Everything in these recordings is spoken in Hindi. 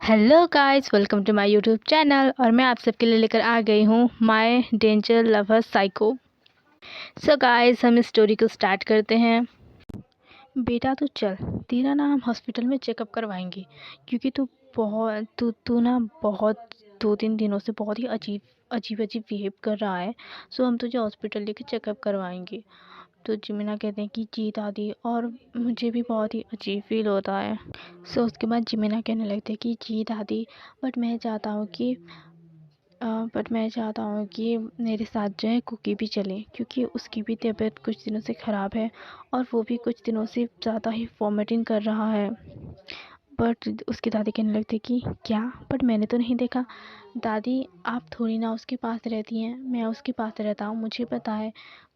Hello guys, welcome to my YouTube channel. और मैं आप सबके लिए लेकर आ गई हूँ my danger lover psycho. So guys, हम इस स्टोरी को स्टार्ट करते हैं। बेटा तू चल, तेरा ना हम हॉस्पिटल में चेकअप करवाएंगे, क्योंकि तू ना बहुत 2-3 दिनों से बहुत ही अजीब अजीब अजीब बिहेव कर रहा है। सो हम तुझे हॉस्पिटल लेके चेकअप करवाएंगे। तो जिमिना कहते हैं कि जी दादी, और मुझे भी बहुत ही अजीब फील होता है। सो उसके बाद जिमिना कहने लगते हैं कि जी दादी, बट मैं चाहता हूँ कि मेरे साथ जो है कुकी भी चले, क्योंकि उसकी भी तबीयत कुछ दिनों से ख़राब है और वो भी कुछ दिनों से ज़्यादा ही वॉमिटिंग कर रहा है। बट उसकी दादी कहने लगती कि क्या, बट मैंने तो नहीं देखा। दादी, आप थोड़ी ना उसके पास रहती हैं, मैं उसके पास रहता हूँ, मुझे पता है।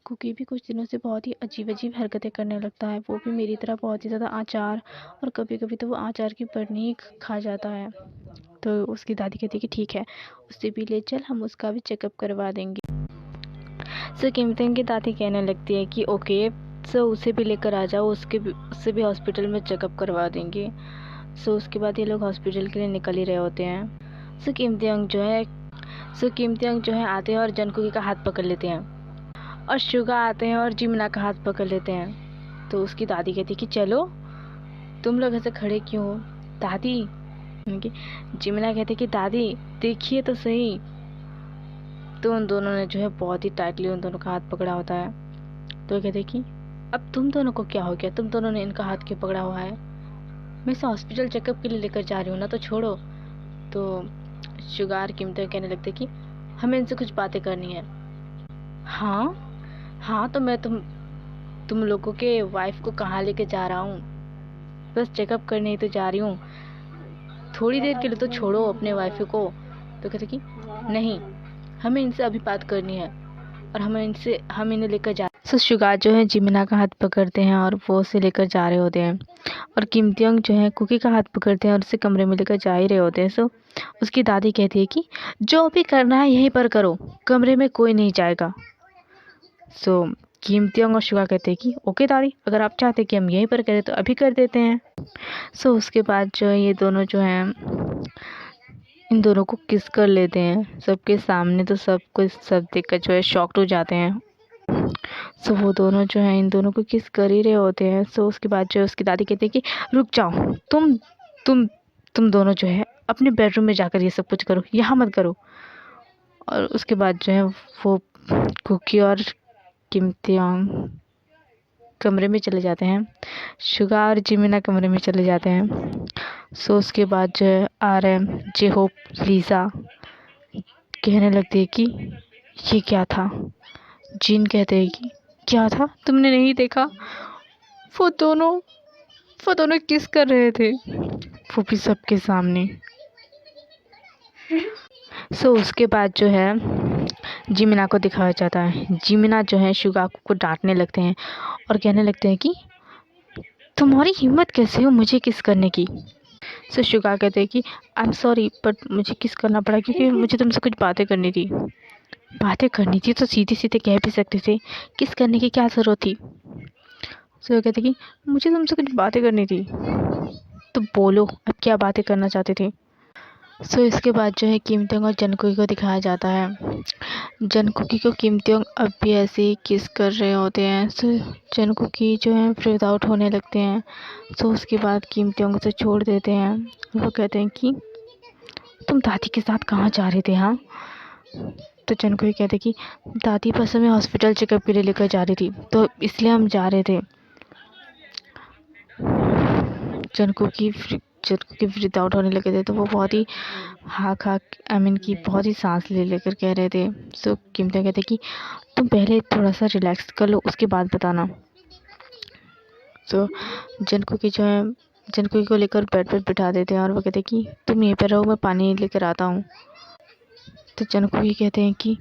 कुकी भी कुछ दिनों से बहुत ही अजीब अजीब हरकतें करने लगता है, वो भी मेरी तरह बहुत ही ज़्यादा आचार, और कभी कभी तो वो आचार की पन्नी ही खा जाता है। तो उसकी दादी कहती है कि ठीक है, उसे भी ले चल, हम उसका भी चेकअप करवा देंगे। सो किमतिंग की दादी कहने लगती है कि ओके, सो उसे भी लेकर आ जाओ, उससे भी हॉस्पिटल में चेकअप करवा देंगे। सो उसके बाद ये लोग हॉस्पिटल के लिए निकल ही रहे होते हैं। सो किमतियांग जो है आते हैं और जनकुकी का हाथ पकड़ लेते हैं, और शुगा आते हैं और जिमिना का हाथ पकड़ लेते हैं। तो उसकी दादी कहती है कि चलो, तुम लोग ऐसे खड़े क्यों हो दादी। जिमिना कहती है कि दादी देखिए तो सही। तो उन दोनों ने जो है बहुत ही टाइटली उन दोनों का हाथ पकड़ा होता है। तो कहते हैं कि अब तुम दोनों को क्या हो गया, तुम दोनों ने इनका हाथ क्यों पकड़ा हुआ है। मैं इसे हॉस्पिटल चेकअप के लिए लेकर जा रही हूँ ना, तो छोड़ो। तो शुगार कीमतें कहने लगते कि हमें इनसे कुछ बातें करनी है। हाँ हाँ, तो मैं तुम लोगों के वाइफ को कहाँ लेके जा रहा हूँ, बस चेकअप करने ही तो जा रही हूँ, थोड़ी देर के लिए तो छोड़ो अपने वाइफ को। तो कहते कि नहीं, हमें इनसे अभी बात करनी है, और हम इन्हें लेकर जा। सो शुगार जो है जिमिना का हाथ पकड़ते हैं और वो उसे लेकर जा रहे होते हैं, और किमतियांग जो है कुकी का हाथ पकड़ते हैं और उसे कमरे में लेकर जा ही रहे होते हैं। सो उसकी दादी कहती है कि जो भी करना है यहीं पर करो, कमरे में कोई नहीं जाएगा। सो किमतियांग और शुगा कहते हैं कि ओके दादी, अगर आप चाहते कि हम यहीं पर करें तो अभी कर देते हैं। सो उसके बाद जो है ये दोनों जो हैं इन दोनों को किस कर लेते हैं सबके सामने। तो सब देखकर जो है शॉक्ड हो जाते हैं। सो वो दोनों जो हैं इन दोनों को किस कर ही रहे होते हैं। सो उसके बाद जो है उसकी दादी कहती है कि रुक जाओ, तुम दोनों जो है अपने बेडरूम में जाकर ये सब कुछ करो, यहाँ मत करो। और उसके बाद जो है वो कुकी और किमतियांग कमरे में चले जाते हैं, शुगा और जिमिना कमरे में चले जाते हैं। सो उसके बाद जो है RM, जेहोप, लीज़ा कहने लगती है कि ये क्या था। जीन कहते हैं कि क्या था, तुमने नहीं देखा, वो दोनों वो दोनों किस कर रहे थे, वो भी सबके सामने। सो उसके बाद जो है जिमिना को दिखाया जाता है। जिमिना जो है शुगाको को डांटने लगते हैं और कहने लगते हैं कि तुम्हारी हिम्मत कैसे हो मुझे किस करने की। सो शुगा कहते हैं कि आई एम सॉरी, बट मुझे किस करना पड़ा क्योंकि मुझे तुमसे कुछ बातें करनी थी। बातें करनी थी तो सीधे सीधे कह भी सकते थे, किस करने की क्या ज़रूरत थी। सो कहते कि मुझे तुमसे कुछ बातें करनी थी, तो बोलो अब क्या बातें करना चाहते थे। सो इसके बाद जो है किमतियांग और जनकुकी को दिखाया जाता है। जनकुकी को किमतियांग अब भी ऐसे ही किस कर रहे होते हैं। सो जनकुकी जो है फ्रीज आउट होने लगते हैं। सो उसके बाद किमतियांग उसे छोड़ देते हैं। वो कहते हैं कि तुम दादी के साथ कहाँ जा रहे थे। हाँ, तो जनकुकी कहते कि दादी बस हमें हॉस्पिटल चेकअप के लिए लेकर जा रही थी, तो इसलिए हम जा रहे थे। जनकुकी फ्रीज आउट होने लगे थे, तो वो बहुत ही की बहुत ही सांस ले लेकर कह रहे थे। सो किमतियांग कहते कि तुम पहले थोड़ा सा रिलैक्स कर लो, उसके बाद बताना। तो जनकुकी जो है जनकुकी को लेकर बेड पर बिठा देते हैं और वो कहते कि तुम यहीं पर रहो, मैं पानी लेकर आता हूँ। तो जनकुकी कहते हैं कि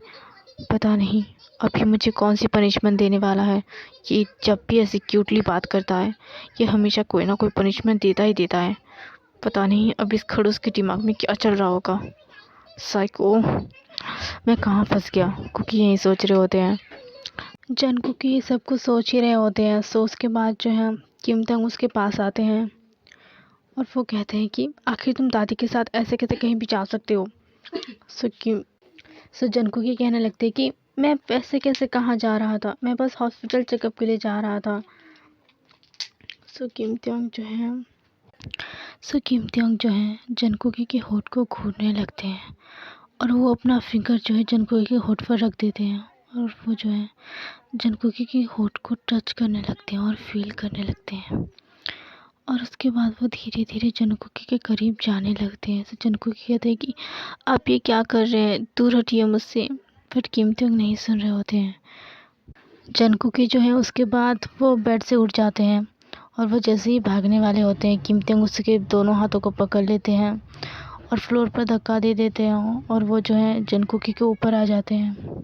पता नहीं अभी मुझे कौन सी पनिशमेंट देने वाला है। ये जब भी ऐसी क्यूटली बात करता है, ये हमेशा कोई ना कोई पनिशमेंट देता ही देता है। पता नहीं अब इस खड़ूस के दिमाग में क्या चल रहा होगा। साइको, मैं कहाँ फंस गया। कुकी यही सोच रहे होते हैं। जनकुकी ये सब कुछ सोच ही रहे होते हैं। सो उसके बाद जो है किमतियांग उसके पास आते हैं और वो कहते हैं कि आखिर तुम दादी के साथ ऐसे कैसे कहीं भी जा सकते हो। सो जनकुकी कहने लगते हैं कि मैं वैसे कैसे कहाँ जा रहा था, मैं बस हॉस्पिटल चेकअप के लिए जा रहा था। सो किम त्योंग जो है जनकुकी के होठ को घूरने लगते हैं और वो अपना फिंगर जो है जनकुकी के होठ पर रख देते हैं और वो जो है जनकुकी के होठ को टच करने लगते हैं और फील करने लगते हैं। और उसके बाद वो धीरे धीरे जनकुकी के करीब जाने लगते हैं। तो जनकुकी कहते हैं कि आप ये क्या कर रहे हैं, दूर हटिए मुझसे। बट किम त्योंग नहीं सुन रहे होते हैं। जनकुकी जो है उसके बाद वो बेड से उठ जाते हैं और वो जैसे ही भागने वाले होते हैं किम त्योंग उसके दोनों हाथों को पकड़ लेते हैं और फ्लोर पर धक्का दे देते हैं और वो जो है जनकुकी के ऊपर आ जाते हैं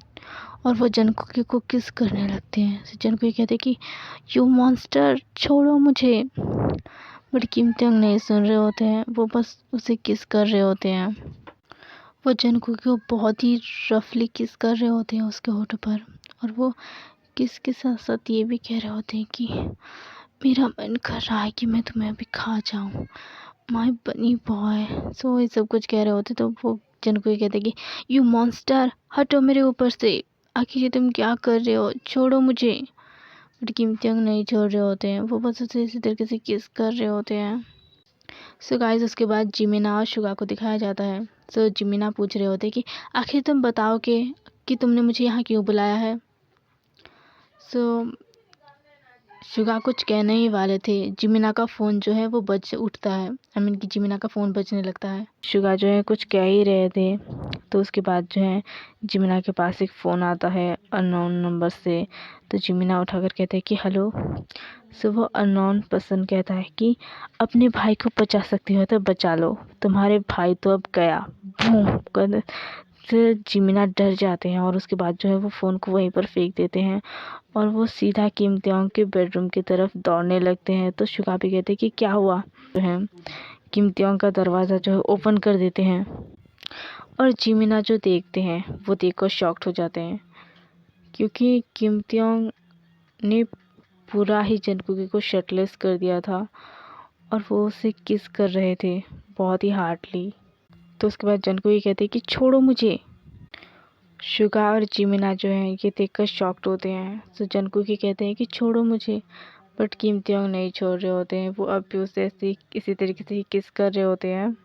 और वो जनकुकी को किस करने लगते हैं। तो जनकुकी कहते हैं कि यू मॉन्स्टर, छोड़ो मुझे। बट किम त्योंग नहीं सुन रहे होते हैं, वो बस उसे किस कर रहे होते हैं। वो जनकुकी को बहुत ही रफली किस कर रहे होते हैं उसके होठ पर और वो किस के साथ साथ ये भी कह रहे होते हैं कि मेरा मन कर रहा है कि मैं तुम्हें अभी खा जाऊं, माय बनी बॉय। सो ये सब कुछ कह रहे होते तो वो जनकुकी कहते कि यू मॉन्स्टर, हटो मेरे ऊपर से, आखिर ये तुम क्या कर रहे हो, छोड़ो मुझे। बट किम त्योंग नहीं छोड़ रहे होते हैं, वो बस उसे इसी तरीके से किस कर रहे होते हैं। सो गाइस उसके बाद जिमिना और शुगा को दिखाया जाता है। सो जिमिना पूछ रहे होते कि आखिर तुम बताओ कि तुमने मुझे यहाँ क्यों बुलाया है। सो शुगा कुछ कहने ही वाले थे, जिमिना का फ़ोन जो है वो बज उठता है, कि जिमिना का फ़ोन बजने लगता है। शुगा जो है कुछ कह ही रहे थे तो उसके बाद जो है जिमिना के पास एक फ़ोन आता है अननोन नंबर से। तो जिमिना उठाकर कहते हैं कि हेलो। सो वो अननोन पर्सन कहता है कि अपने भाई को बचा सकती हो तो बचा लो, तुम्हारे भाई तो अब गया। बूम। फिर जिमिना डर जाते हैं और उसके बाद जो है वो फ़ोन को वहीं पर फेंक देते हैं और वो सीधा किम त्योंग के बेडरूम की तरफ दौड़ने लगते हैं। तो शुगा भी कहते हैं कि क्या हुआ। जो है किम त्योंग का दरवाज़ा जो है ओपन कर देते हैं और जिमिना जो देखते हैं वो देखकर शॉक्ड हो जाते हैं क्योंकि किम त्योंग ने पूरा ही जनकुकी को शर्टलेस कर दिया था और वो उसे किस कर रहे थे बहुत ही हार्डली। तो उसके बाद जनकुकी कहते हैं कि छोड़ो मुझे। शुगा और जिमिना जो है ये देखकर शॉक्ड होते हैं। तो जनकुकी कहते हैं कि छोड़ो मुझे, बट किम त्योंग नहीं छोड़ रहे होते हैं, वो अब भी उसे ऐसे इसी तरीके से ही किस कर रहे होते हैं।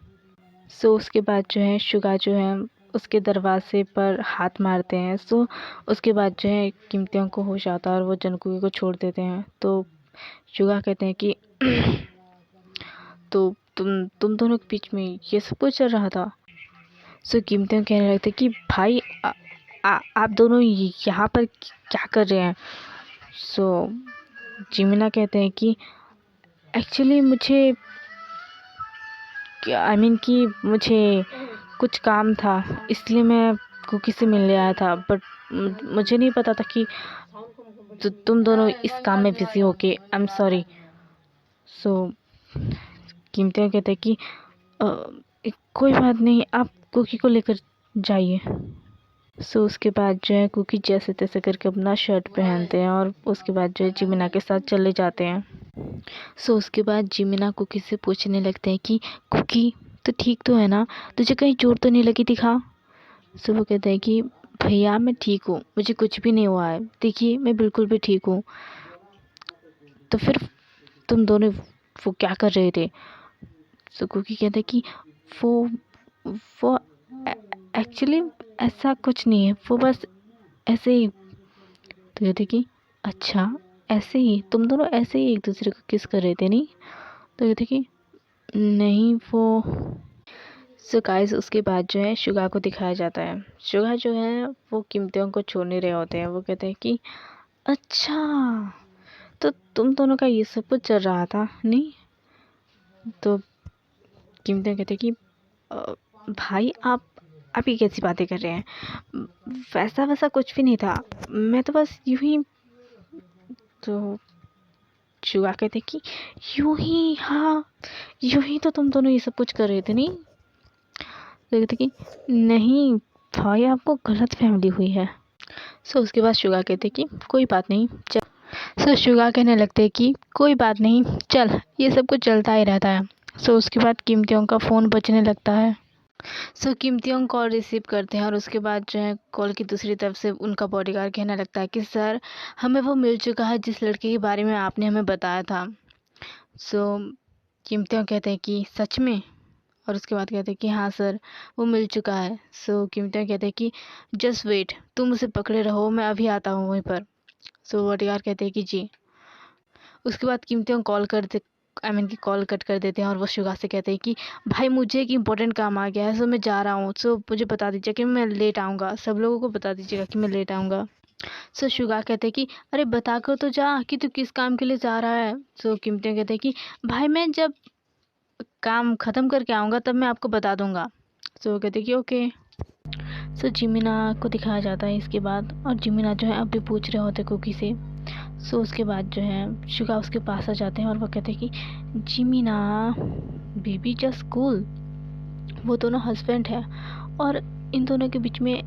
सो उसके बाद जो है शुगा जो है उसके दरवाजे पर हाथ मारते हैं। सो उसके बाद जो है किम त्योंग को होश आता है और वो जनकुकी को छोड़ देते हैं। तो शुगा कहते हैं कि तो तुम दोनों के बीच में ये सब कुछ चल रहा था। सो किम त्योंग कहने लगते कि भाई आप दोनों यहाँ पर क्या कर रहे हैं। सो जिमिना कहते हैं कि एक्चुअली मुझे कि मुझे कुछ काम था इसलिए मैं कुकी से मिलने आया था, बट मुझे नहीं पता था कि तुम दोनों इस काम में बिजी हो के, आई एम सॉरी। सो किम त्योंग कहते हैं कि कोई बात नहीं, आप कुकी को लेकर जाइए। सो उसके बाद जो है कुकी जैसे तैसे करके अपना शर्ट पहनते हैं और उसके बाद जो है जिमिना के साथ चले जाते हैं। सो उसके बाद जिमिना कुकी से पूछने लगते हैं कि कुकी तो ठीक तो है ना, तुझे कहीं चोट तो नहीं लगी, दिखा। सो वो कहते हैं कि भैया मैं ठीक हूँ, मुझे कुछ भी नहीं हुआ है, देखिए मैं बिल्कुल भी ठीक हूँ। तो फिर तुम दोनों वो क्या कर रहे थे। सो कुकी कहते हैं कि वो एक्चुअली ऐसा कुछ नहीं है, वो बस ऐसे ही। तो कहते कि अच्छा ऐसे ही, तुम दोनों ऐसे ही एक दूसरे को किस कर रहे थे नहीं। तो कहते कि नहीं वो। सो गाइस उसके बाद जो है शुगा को दिखाया जाता है। शुगा जो है वो किम त्योंग को छोड़ नहीं रहे होते हैं। वो कहते हैं कि अच्छा तो तुम दोनों का ये सब कुछ चल रहा था नहीं। तो किम त्योंग कहते कि भाई आप ये कैसी बातें कर रहे हैं, वैसा कुछ भी नहीं था, मैं तो बस यूं ही। तो शुगा कहते कि यूं ही, हाँ यूं ही तो तुम दोनों ये सब कुछ कर रहे थे नहीं। तो कहते कि नहीं भाई आपको गलत फहमी हुई है। सो उसके बाद शुगा कहते कि कोई बात नहीं चल। सो शुगा कहने लगते कि कोई बात नहीं चल, ये सब कुछ चलता ही रहता है, सो उसके बाद किम त्योंग का फ़ोन बजने लगता है। सो किम त्योंग कॉल रिसीव करते हैं और उसके बाद जो है कॉल की दूसरी तरफ से उनका बॉडीगार्ड कहने लगता है कि सर, हमें वो मिल चुका है जिस लड़के के बारे में आपने हमें बताया था। सो किम त्योंग कहते हैं कि सच में? और उसके बाद कहते हैं कि हाँ सर, वो मिल चुका है। सो किम त्योंग कहते हैं कि जस्ट वेट, तुम उसे पकड़े रहो, मैं अभी आता हूँ वहीं पर। सो बॉडीगार्ड कहते हैं कि जी। उसके बाद किम त्योंग की कॉल कट कर देते हैं और वो शुगा से कहते हैं कि भाई, मुझे एक इम्पोर्टेंट काम आ गया है, सो मैं जा रहा हूँ। सो मुझे बता दीजिए कि मैं लेट आऊँगा, सब लोगों को बता दीजिएगा कि मैं लेट आऊँगा। सो शुगा कहते हैं कि अरे बता कर तो जा कि तू किस काम के लिए जा रहा है। सो किम त्योंग कहते हैं कि भाई, मैं जब काम ख़त्म करके आऊँगा तब मैं आपको बता दूँगा। सो वो कहते हैं कि ओके। सो जिमिना को दिखाया जाता है इसके बाद, और जिमिना जो है अब भी पूछ रहे होते कुकी से। सो उसके बाद जो है शुगा उसके पास आ जाते हैं और वो कहते हैं कि जिमिना बेबी जस्ट कूल, वो दोनों हस्बैंड है और इन दोनों के बीच में।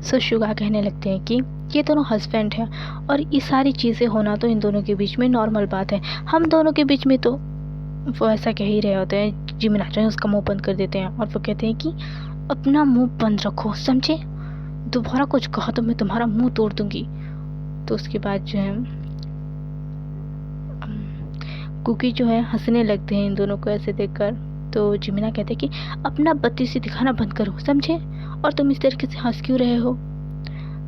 सो शुगा कहने लगते हैं कि ये दोनों हस्बैंड हैं और ये सारी चीज़ें होना तो इन दोनों के बीच में नॉर्मल बात है, हम दोनों के बीच में तो वो ऐसा कह ही रहे होते हैं। जिमिना जो है उसका मुंह बंद कर देते हैं और वो कहते हैं कि अपना मुंह बंद रखो, समझे? दोबारा कुछ कहा तो मैं तुम्हारा मुंह तोड़ दूंगी। तो उसके बाद जो है कुकी जो है हंसने लगते हैं इन दोनों को ऐसे देखकर। तो जिमिना कहते हैं कि अपना बत्तीसी दिखाना बंद करो, समझे? और तुम इस तरीके से हंस क्यों रहे हो?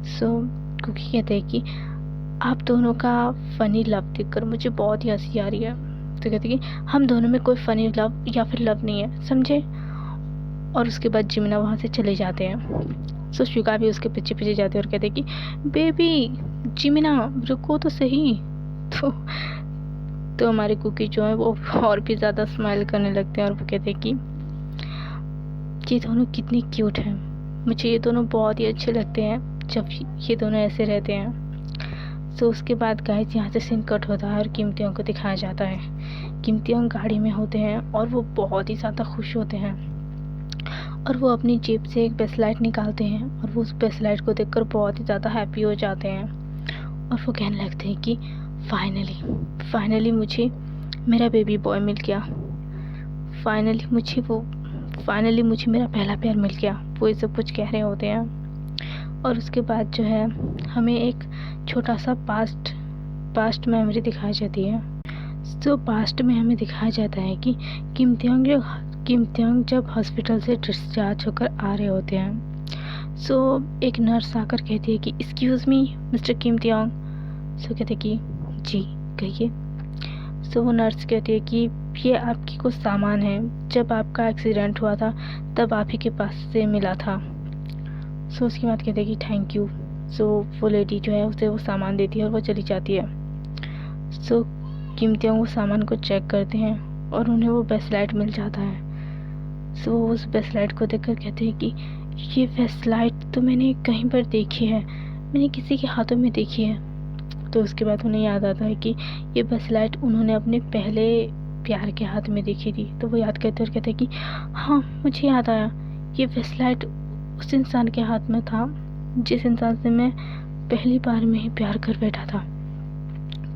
सो कुकी कहते हैं कि आप दोनों का फ़नी लव देखकर मुझे बहुत ही हंसी आ रही है। तो कहते हैं कि हम दोनों में कोई फ़नी लव या फिर लव नहीं है, समझे? और उसके बाद जिमिना वहाँ से चले जाते हैं। सो शुगा भी उसके पीछे पीछे जाते हैं और कहते हैं कि बेबी जिमिना रुको तो सही। तो हमारे कुकी जो है वो और भी ज़्यादा स्माइल करने लगते हैं और वो कहते हैं कि ये दोनों कितनी क्यूट हैं, मुझे ये दोनों बहुत ही अच्छे लगते हैं जब ये दोनों ऐसे रहते हैं। सो उसके बाद गाइस यहाँ से सीन कट होता है और किम त्योंग को दिखाया जाता है। किम त्योंग गाड़ी में होते हैं और वो बहुत ही ज़्यादा खुश होते हैं और वो अपनी जेब से एक बेसलाइट निकालते हैं और वो उस बेसलाइट को देखकर बहुत ही ज़्यादा हैप्पी हो जाते हैं और वो कहने लगते हैं कि फाइनली मुझे मेरा बेबी बॉय मिल गया, फाइनली मुझे मेरा पहला प्यार मिल गया। वो ये सब कुछ कह रहे होते हैं और उसके बाद जो है हमें एक छोटा सा पास्ट मेमोरी दिखाई जाती है। तो पास्ट में हमें दिखाया जाता है कि किम त्योंग जब हॉस्पिटल से डिस्चार्ज होकर आ रहे होते हैं। सो एक नर्स आकर कहती है कि एक्सक्यूज़ मी मिस्टर किम त्योंग। सो कहते कि जी कहिए। सो वो नर्स कहती है कि ये आपकी कुछ सामान है, जब आपका एक्सीडेंट हुआ था तब आप ही के पास से मिला था। सो उसके बाद कहते हैं कि थैंक यू। सो वो लेडी जो है उसे वो सामान देती है और वो चली जाती है। सो किम त्योंग वो सामान को चेक करते हैं और उन्हें वो बेसलाइट मिल जाता है। सो वो उस बेसलाइट को देखकर कहते हैं कि ये बेसलाइट तो मैंने कहीं पर देखी है, मैंने किसी के हाथों में देखी है। तो उसके बाद उन्हें याद आता है कि ये बेसलाइट उन्होंने अपने पहले प्यार के हाथ में देखी थी। तो वो याद करते और कहते हैं कि हाँ मुझे याद आया, ये बेसलाइट उस इंसान के हाथ में था जिस इंसान से मैं पहली बार में ही प्यार कर बैठा था।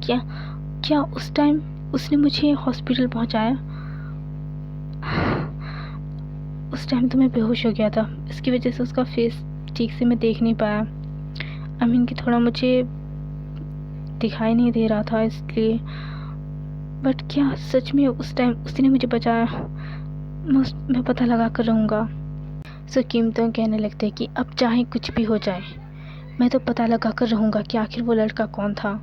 क्या उस टाइम उसने मुझे हॉस्पिटल पहुंचाया? उस टाइम तो मैं बेहोश हो गया था, इसकी वजह से उसका फेस ठीक से मैं देख नहीं पाया। कि थोड़ा मुझे दिखाई नहीं दे रहा था इसलिए। बट क्या सच में उस टाइम उसने मुझे बचाया? मैं पता लगा कर रहूँगा। सो किम तो कहने लगते हैं कि अब चाहे कुछ भी हो जाए, मैं तो पता लगा कर रहूँगा कि आखिर वो लड़का कौन था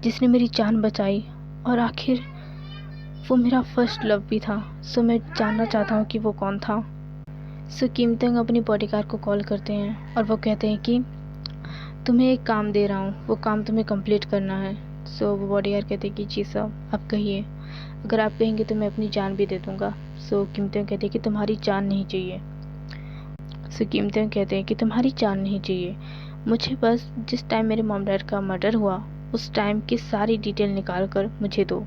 जिसने मेरी जान बचाई, और आखिर वो मेरा फर्स्ट लव भी था। सो मैं जानना चाहता हूँ कि वो कौन था। सो किम तंग अपनी बॉडीगार्ड को कॉल करते हैं और वो कहते हैं कि तुम्हें एक काम दे रहा हूँ, वो काम तुम्हें कंप्लीट करना है। सो वो बॉडीगार्ड कहते हैं कि जी साहब आप कहिए, अगर आप कहेंगे तो मैं अपनी जान भी दे दूँगा। सो किम तंग कहते हैं कि तुम्हारी जान नहीं चाहिए। सो किम तंग कहते हैं कि तुम्हारी जान नहीं चाहिए, मुझे बस जिस टाइम मेरे मॉम डैड का मर्डर हुआ उस टाइम की सारी डिटेल निकाल कर मुझे दो।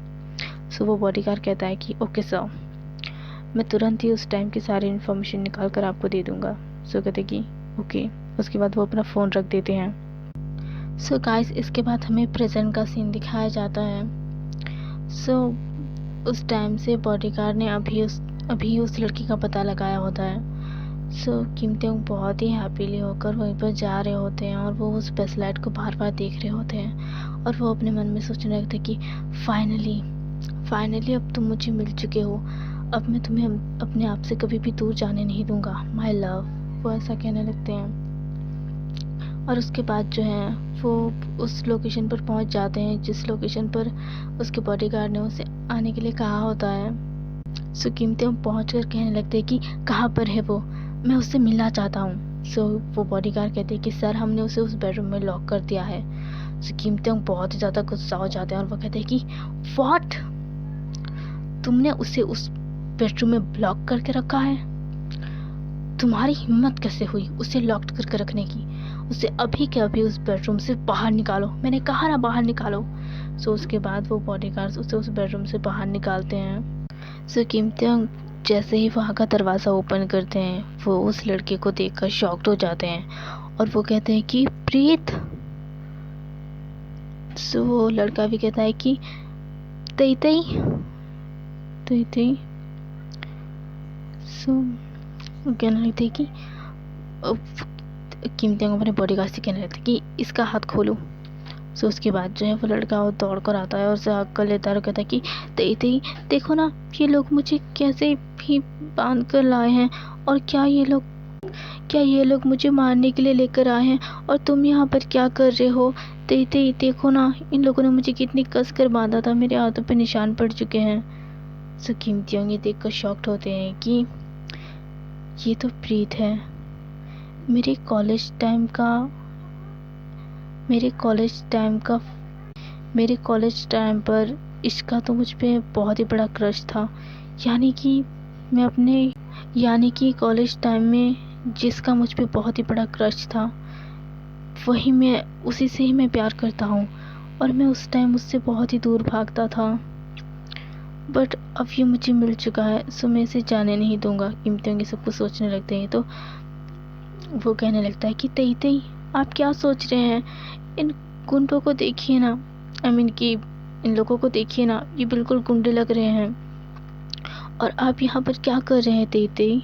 सो वो बॉडीगार्ड कहता है कि ओके सर, मैं तुरंत ही उस टाइम की सारी इन्फॉर्मेशन निकाल कर आपको दे दूँगा। सो कहते कि ओके। उसके बाद वो अपना फ़ोन रख देते हैं। सो गाइस इसके बाद हमें प्रेजेंट का सीन दिखाया जाता है। सो उस टाइम से बॉडीगार्ड ने अभी उस लड़की का पता लगाया होता है। सो किम तेउंग बहुत ही हैप्पीली होकर वहीं पर जा रहे होते हैं और वो उस बस लाइट को बार बार देख रहे होते हैं और वो अपने मन में सोचने लगते कि फाइनली फाइनली अब तुम मुझे मिल चुके हो, अब मैं तुम्हें अपने आप से कभी भी दूर जाने नहीं दूंगा, माई लव। वो ऐसा कहने लगते हैं और उसके बाद जो है वो उस लोकेशन पर पहुंच जाते हैं जिस लोकेशन पर उसके बॉडीगार्ड ने उसे आने के लिए कहा होता है। सो किम तेउंग पहुँच कर कहने लगते हैं कि कहाँ पर है वो, मैं उससे मिलना चाहता हूँ। सो वो बॉडीगार्ड कहते हैं कि सर हमने उसे उस बेडरूम में लॉक कर दिया है। सो किम तेउंग बहुत ही ज़्यादा गुस्सा हो जाते हैं और वो कहते हैं कि व्हाट, तुमने उसे उस बेडरूम में ब्लॉक करके रखा है? तुम्हारी हिम्मत कैसे हुई उसे लॉक करके रखने की? उसे अभी के अभी उस बेडरूम से बाहर निकालो, मैंने कहा ना बाहर निकालो। सो उसके बाद वो बॉडीगार्ड्स उसे उस बेडरूम से बाहर निकालते हैं। सो किम तेउंग जैसे ही वहाँ का दरवाज़ा ओपन करते हैं वो उस लड़के को देखकर शॉक्ड हो जाते हैं और वो कहते हैं कि प्रीत। सो वो लड़का भी कहता है कि तई तई तई तई। सो वो कहने लगते कि किम तेउंग अपने बॉडीगार्ड से कहने लगते कि इसका हाथ खोलो। सो उसके बाद जो है वो लड़का वो दौड़ कर आता है और उसे हक कर लेता है और कहता है कि तई तई देखो ना, ये लोग मुझे कैसे भी बांध कर लाए हैं और क्या ये लोग मुझे मारने के लिए लेकर आए हैं और तुम यहाँ पर क्या कर रहे हो? तई तई देखो ना, इन लोगों ने मुझे कितनी कस कर बांधा था, मेरे हाथों पे निशान पड़ चुके हैं। सो किम तेउंग ये देख कर शॉक्ड होते हैं कि ये तो प्रीत है, मेरे कॉलेज टाइम का मेरे कॉलेज टाइम पर इसका तो मुझ पे बहुत ही बड़ा क्रश था। यानी कि कॉलेज टाइम में जिसका मुझ पे बहुत ही बड़ा क्रश था उसी से ही मैं प्यार करता हूँ और मैं उस टाइम उससे बहुत ही दूर भागता था, बट अब ये मुझे मिल चुका है, सो मैं इसे जाने नहीं दूंगा। किम तेउंग ये सब कुछ सोचने लगते हैं तो वो कहने लगता है कि तई तई आप क्या सोच रहे हैं? इन गुंडों को देखिए ना, कि इन लोगों को देखिए ना, ये बिल्कुल गुंडे लग रहे हैं और आप यहाँ पर क्या कर रहे हैं तई तई?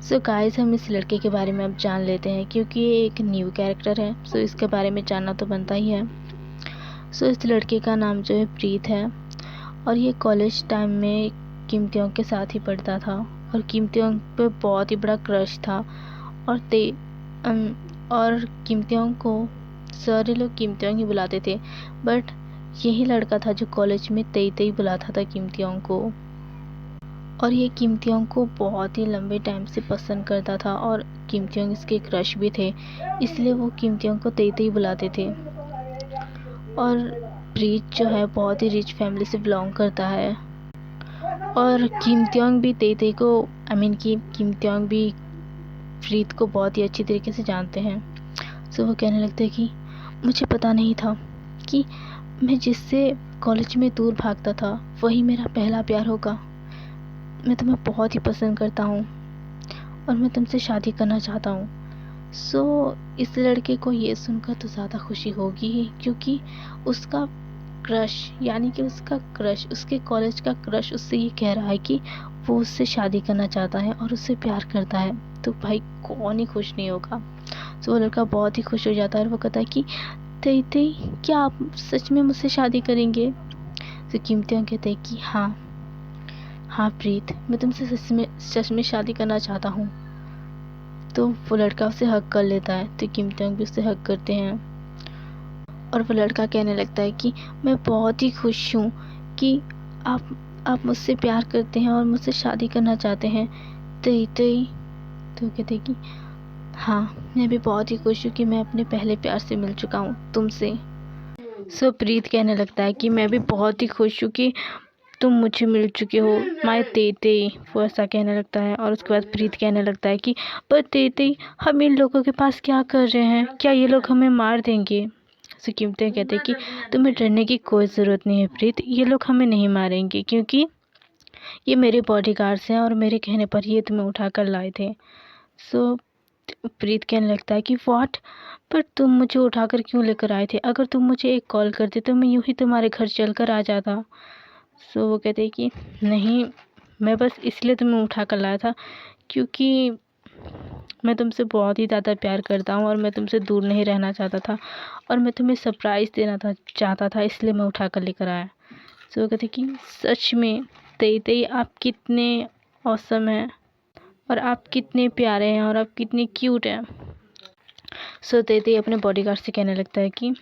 सो गाइस हम इस लड़के के बारे में अब जान लेते हैं क्योंकि ये एक न्यू कैरेक्टर है, सो इसके बारे में जानना तो बनता ही है। सो इस लड़के का नाम जो है प्रीत है और ये कॉलेज टाइम में किम तेउंग के साथ ही पढ़ता था और किम तेउंग पे बहुत ही बड़ा क्रश था और किम तेउंग को सारे लोग किम तेउंग ही बुलाते थे, बट यही लड़का था जो कॉलेज में तई तई बुलाता था किम तेउंग को और ये किम तेउंग को बहुत ही लंबे टाइम से पसंद करता था और किम तेउंग इसके क्रश भी थे, इसलिए वो किम तेउंग को तई तई बुलाते थे। और प्रीत जो है बहुत ही रिच फैमिली से बिलोंग करता है और किम तेउंग भी तई तई को कि किम तेउंग भी प्रीत को बहुत ही अच्छी तरीके से जानते हैं। सो वो कहने लगते हैं कि मुझे पता नहीं था कि मैं जिससे कॉलेज में दूर भागता था वही मेरा पहला प्यार होगा। मैं तुम्हें बहुत ही पसंद करता हूँ और मैं तुमसे शादी करना चाहता हूँ। सो इस लड़के को ये सुनकर तो ज़्यादा खुशी होगी ही क्योंकि उसका क्रश उसके कॉलेज का क्रश उससे ये कह रहा है कि वो उससे शादी करना चाहता है और उससे प्यार करता है, तो भाई कौन ही खुश नहीं होगा। सो वो लड़का बहुत ही खुश हो जाता है और वो कहता है कि तई तई क्या आप सच में मुझसे शादी करेंगे? तो किम तेउंग कहते हैं कि हाँ प्रीत, मैं तुमसे सच में शादी करना चाहता हूँ। तो वो लड़का उसे हक कर लेता है तो किम तेउंग भी उसे हक करते हैं और वो लड़का कहने लगता है कि मैं बहुत ही खुश हूँ कि आप मुझसे प्यार करते हैं और मुझसे शादी करना चाहते हैं तई तई। तो कहते कि हाँ, मैं भी बहुत ही खुश हूँ कि मैं अपने पहले प्यार से मिल चुका हूँ तुमसे। सो प्रीत कहने लगता है कि मैं भी बहुत ही खुश हूँ कि तुम मुझे मिल चुके हो माय तेते। वो ऐसा कहने लगता है और उसके बाद प्रीत कहने लगता है कि पर तेते हम इन लोगों के पास क्या कर रहे हैं, क्या ये लोग हमें मार देंगे? सो किम तेउंग कहते हैं कि तुम्हें डरने की कोई ज़रूरत नहीं है प्रीत, ये लोग हमें नहीं मारेंगे क्योंकि ये मेरे बॉडीगार्ड्स हैं और मेरे कहने पर ये तुम्हें उठा कर लाए थे। सो प्रीत कहने लगता है कि व्हाट, पर तुम मुझे उठाकर क्यों लेकर आए थे? अगर तुम मुझे एक कॉल करते तो मैं यूं ही तुम्हारे घर चल कर आ जाता। सो वो कहते हैं कि नहीं, मैं बस इसलिए तुम्हें उठा कर लाया था क्योंकि मैं तुमसे बहुत ही ज़्यादा प्यार करता हूँ और मैं तुमसे दूर नहीं रहना चाहता था और मैं तुम्हें सरप्राइज़ देना था चाहता था, इसलिए मैं उठा कर लेकर आया। सो वो कहते कि सच में तेई तेई आप कितने ऑसम हैं और आप कितने प्यारे हैं और आप कितने क्यूट हैं। सो तेई तेई अपने बॉडीगार्ड से कहने लगता है कि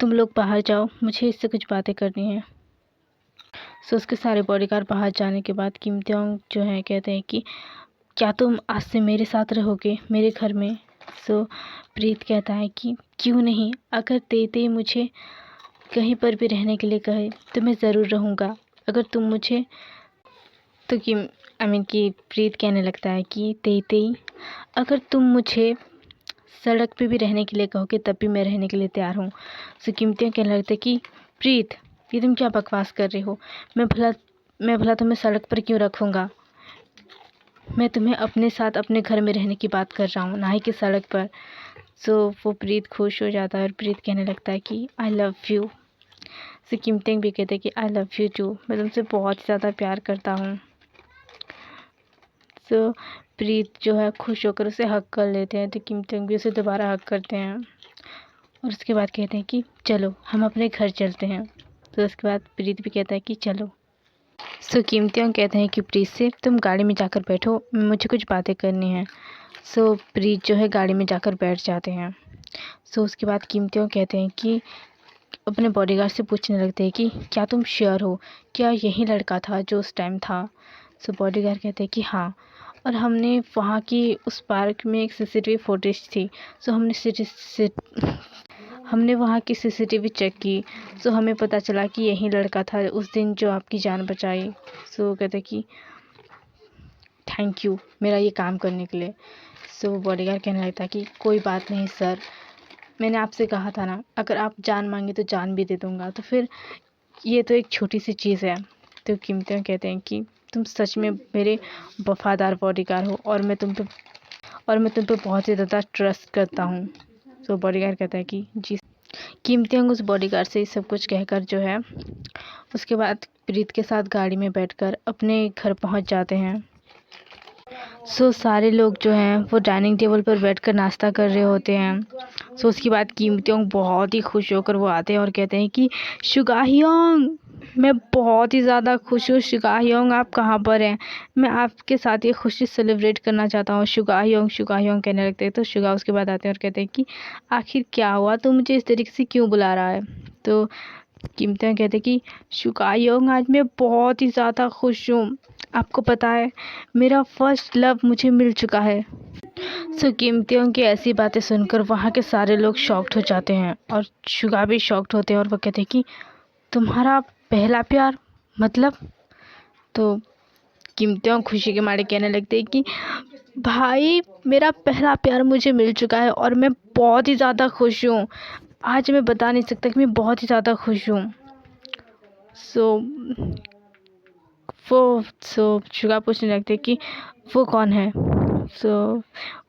तुम लोग बाहर जाओ, मुझे इससे कुछ बातें करनी है। सो उसके सारे बॉडीगार्ड बाहर जाने के बाद किम त्योंग जो है कहते हैं कि क्या तुम आज से मेरे साथ रहोगे मेरे घर में। सो प्रीत कहता है कि क्यों नहीं, अगर तेई तेई मुझे कहीं पर भी रहने के लिए कहे तो मैं ज़रूर रहूँगा। अगर तुम मुझे तो किम कि प्रीत कहने लगता है कि तेई तेई अगर तुम मुझे सड़क पे भी रहने के लिए कहोगे तब भी मैं रहने के लिए तैयार हूँ। सो कीमतियाँ कहने लगता है कि प्रीत ये तुम क्या बकवास कर रही हो, मैं भला तुम्हें सड़क पर क्यों रखूँगा। मैं तुम्हें अपने साथ अपने घर में रहने की बात कर रहा हूँ, ना ही कि सड़क पर। सो वो प्रीत खुश हो जाता है और प्रीत कहने लगता है कि आई लव यू। सो कीमतिंग भी कहते हैं कि आई लव यू टू, मैं तुमसे बहुत ही ज़्यादा प्यार करता हूँ। सो प्रीत जो है खुश होकर उसे हक कर लेते हैं, तो कीमतिंग भी उसे दोबारा हक करते हैं और उसके बाद कहते हैं कि चलो हम अपने घर चलते हैं। तो उसके बाद प्रीत भी कहता है कि चलो। सो कीमतियों कहते हैं कि प्रीत से तुम गाड़ी में जाकर बैठो, मुझे कुछ बातें करनी है। सो प्रीत जो है गाड़ी में जाकर बैठ जाते हैं। सो उसके बाद कीमतियों कहते हैं कि अपने बॉडीगार्ड से पूछने लगते हैं कि क्या तुम श्योर हो, क्या यही लड़का था जो उस टाइम था। सो बॉडीगार्ड कहते हैं कि हाँ, और हमने वहाँ की उस पार्क में एक सीसीटीवी फुटेज थी। सो हमने वहाँ की सीसीटीवी चेक की। सो हमें पता चला कि यही लड़का था उस दिन जो आपकी जान बचाई। सो कहते कि थैंक यू मेरा ये काम करने के लिए। सो बॉडीगार्ड कहने लगता कि कोई बात नहीं सर, मैंने आपसे कहा था ना, अगर आप जान मांगे तो जान भी दे दूँगा, तो फिर ये तो एक छोटी सी चीज़ है। तो कीमतियाँ कहते हैं कि तुम सच में मेरे वफ़ादार बॉडीगार्ड हो और मैं तुम पे बहुत ही ज़्यादा ट्रस्ट करता हूँ। तो बॉडीगार्ड कहता है कि जी। कीमतियाँ उस बॉडीगार्ड से सब कुछ कहकर जो है उसके बाद प्रीत के साथ गाड़ी में बैठकर अपने घर पहुँच जाते हैं। सो सारे लोग जो हैं वो डाइनिंग टेबल पर बैठकर नाश्ता कर रहे होते हैं। सो उसके बाद कीमतियों बहुत ही खुश होकर वो आते हैं और कहते हैं कि शुगाह्योंग, मैं बहुत ही ज़्यादा खुश हूँ। शुगाह्योंग आप कहाँ पर हैं, मैं आपके साथ ये खुशी सेलिब्रेट करना चाहता हूँ। शुगाह्योंग कहने लगते हैं। तो शुगा उसके बाद आते हैं और कहते हैं कि आखिर क्या हुआ, तो मुझे इस तरीके से क्यों बुला रहा है। तो कीमतियाँ कहते हैं कि शुगाह्योंग आज मैं बहुत ही ज़्यादा खुश हूँ, आपको पता है मेरा फर्स्ट लव मुझे मिल चुका है। सो कीमतियों की ऐसी बातें सुनकर वहाँ के सारे लोग शॉक्ड हो जाते हैं और शुगा भी शॉक्ड होते हैं और वो कहते हैं कि तुम्हारा पहला प्यार मतलब। तो कीमतियों खुशी के मारे कहने लगते हैं कि भाई मेरा पहला प्यार मुझे मिल चुका है और मैं बहुत ही ज़्यादा खुश हूँ। आज मैं बता नहीं सकता कि मैं बहुत ही ज़्यादा खुश हूँ। सो शुगा पूछने लगते कि वो कौन है। सो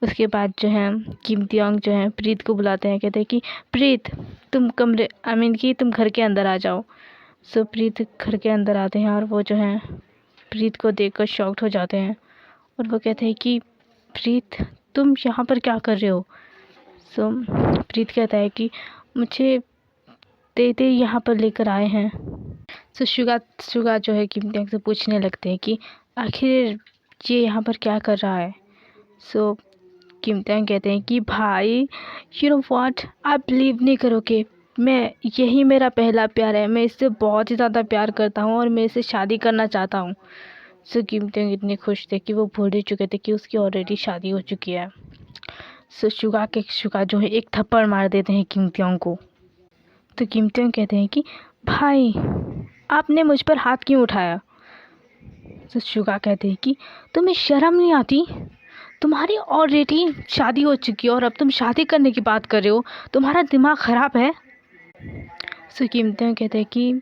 उसके बाद जो है कीमतियोंग जो है प्रीत को बुलाते हैं, कहते हैं कि प्रीत तुम कमरे कि तुम घर के अंदर आ जाओ। सो प्रीत घर के अंदर आते हैं और वो जो है प्रीत को देखकर शॉक्ड हो जाते हैं और वो कहते हैं कि प्रीत तुम यहाँ पर क्या कर रहे हो। सो प्रीत कहता है कि मुझे तेते यहाँ पर लेकर आए हैं। सो शुगा जो है कीमतियों से पूछने लगते हैं कि आखिर ये यहाँ पर क्या कर रहा है। सो कीमतियाँ कहते हैं कि भाई यू नो व्हाट, आप बिलीव नहीं करोगे, मैं यही मेरा पहला प्यार है, मैं इससे बहुत ही ज़्यादा प्यार करता हूँ और मैं इससे शादी करना चाहता हूँ। सो कीमतियाँ इतने खुश थे कि वो भूल ही चुके थे कि उसकी ऑलरेडी शादी हो चुकी है। सो शुगा जो है एक थप्पड़ मार देते हैं कीमतियों को। तो कीमतियाँ कहते हैं कि भाई आपने मुझ पर हाथ क्यों उठाया। तो शुगा कहते हैं कि तुम्हें शर्म नहीं आती, तुम्हारी ऑलरेडी शादी हो चुकी है और अब तुम शादी करने की बात कर रहे हो, तुम्हारा दिमाग ख़राब है। सो कीमतियाँ कहते हैं कि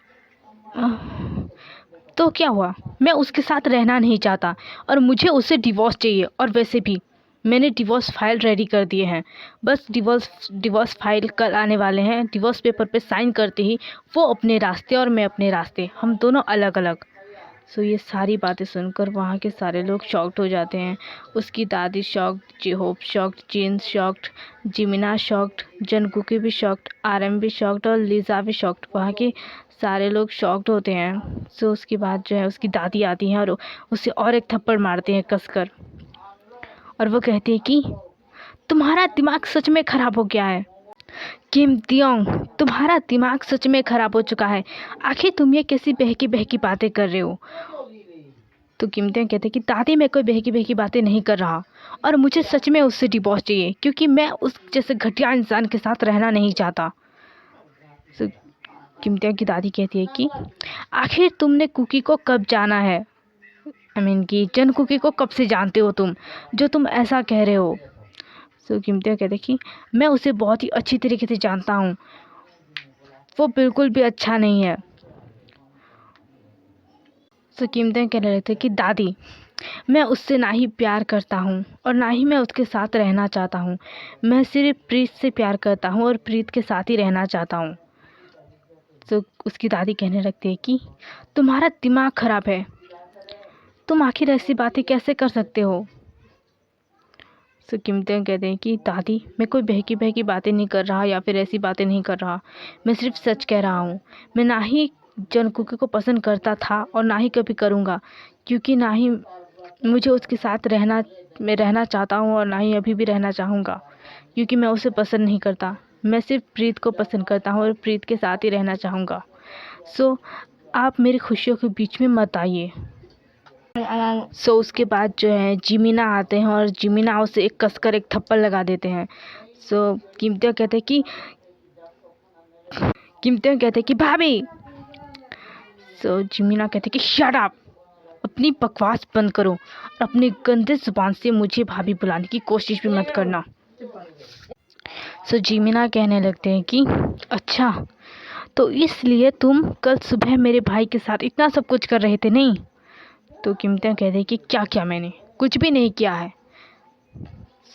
तो क्या हुआ, मैं उसके साथ रहना नहीं चाहता और मुझे उससे डिवोर्स चाहिए, और वैसे भी मैंने डिवोर्स फाइल रेडी कर दिए हैं, बस डिवोर्स फाइल कल आने वाले हैं। डिवोर्स पेपर पे साइन करते ही वो अपने रास्ते और मैं अपने रास्ते, हम दोनों अलग अलग। सो ये सारी बातें सुनकर वहाँ के सारे लोग शॉक्ड हो जाते हैं। उसकी दादी shocked, J-Hope shocked, Jin shocked, जिमिना शॉक्ड, जंगकुकी भी शॉक्ड, आरएम भी शॉक्ड और लिज़ा भी शॉक्ड। वहाँ के सारे लोग शॉक्ड होते हैं। सो उसके बाद जो है उसकी दादी आती हैं और उसे और एक थप्पड़ मारते हैं कसकर, और वो कहती है कि तुम्हारा दिमाग सच में ख़राब हो गया है। किम तियोंग, तुम्हारा दिमाग सच में ख़राब हो चुका है। आखिर तुम ये कैसी बहकी बहकी बातें कर रहे हो। तो किम तियोंग कहते कि दादी मैं कोई बहकी बहकी बातें नहीं कर रहा, और मुझे सच में उससे डिवोर्स चाहिए, क्योंकि मैं उस जैसे घटिया इंसान के साथ रहना नहीं चाहता। तो किम तियोंग की दादी कहती है कि आखिर तुमने कुकी को कब जाना है, कि जन कुकी को कब से जानते हो तुम, जो तुम ऐसा कह रहे हो। तो किम तियोंग कहते कि मैं उसे बहुत ही अच्छी तरीके से जानता हूँ, वो बिल्कुल भी अच्छा नहीं है। तो किम तियोंग कहने लगते कि दादी मैं उससे ना ही प्यार करता हूँ और ना ही मैं उसके साथ रहना चाहता हूँ। मैं सिर्फ प्रीत से प्यार करता हूँ और प्रीत के साथ ही रहना चाहता हूँ। तो उसकी दादी कहने लगती है कि तुम्हारा दिमाग ख़राब है, तुम आखिर ऐसी बातें कैसे कर सकते हो। तो किम तियोंग कहते हैं कि दादी मैं कोई बहकी बहकी बातें नहीं कर रहा या फिर ऐसी बातें नहीं कर रहा, मैं सिर्फ सच कह रहा हूँ। मैं ना ही जंगकुकी को पसंद करता था और ना ही कभी करूँगा, क्योंकि ना ही मुझे उसके साथ मैं रहना चाहता हूँ और ना ही अभी भी रहना चाहूँगा, क्योंकि मैं उसे पसंद नहीं करता। मैं सिर्फ प्रीत को पसंद करता हूँ और प्रीत के साथ ही रहना चाहूँगा। सो आप मेरी खुशियों के बीच में मत आइए। सो उसके बाद जो है जिमिना आते हैं और जिमिना उसे एक कसकर एक थप्पड़ लगा देते हैं। सो किमतियों कहते कि भाभी। सो जिमिना कहते कि शट अप, अपनी बकवास बंद करो और अपनी गंदे जुबान से मुझे भाभी बुलाने की कोशिश भी मत करना। सो जिमिना कहने लगते हैं कि अच्छा, तो इसलिए तुम कल सुबह मेरे भाई के साथ इतना सब कुछ कर रहे थे नहीं। तो किमतियों कहते हैं कि क्या किया, मैंने कुछ भी नहीं किया है।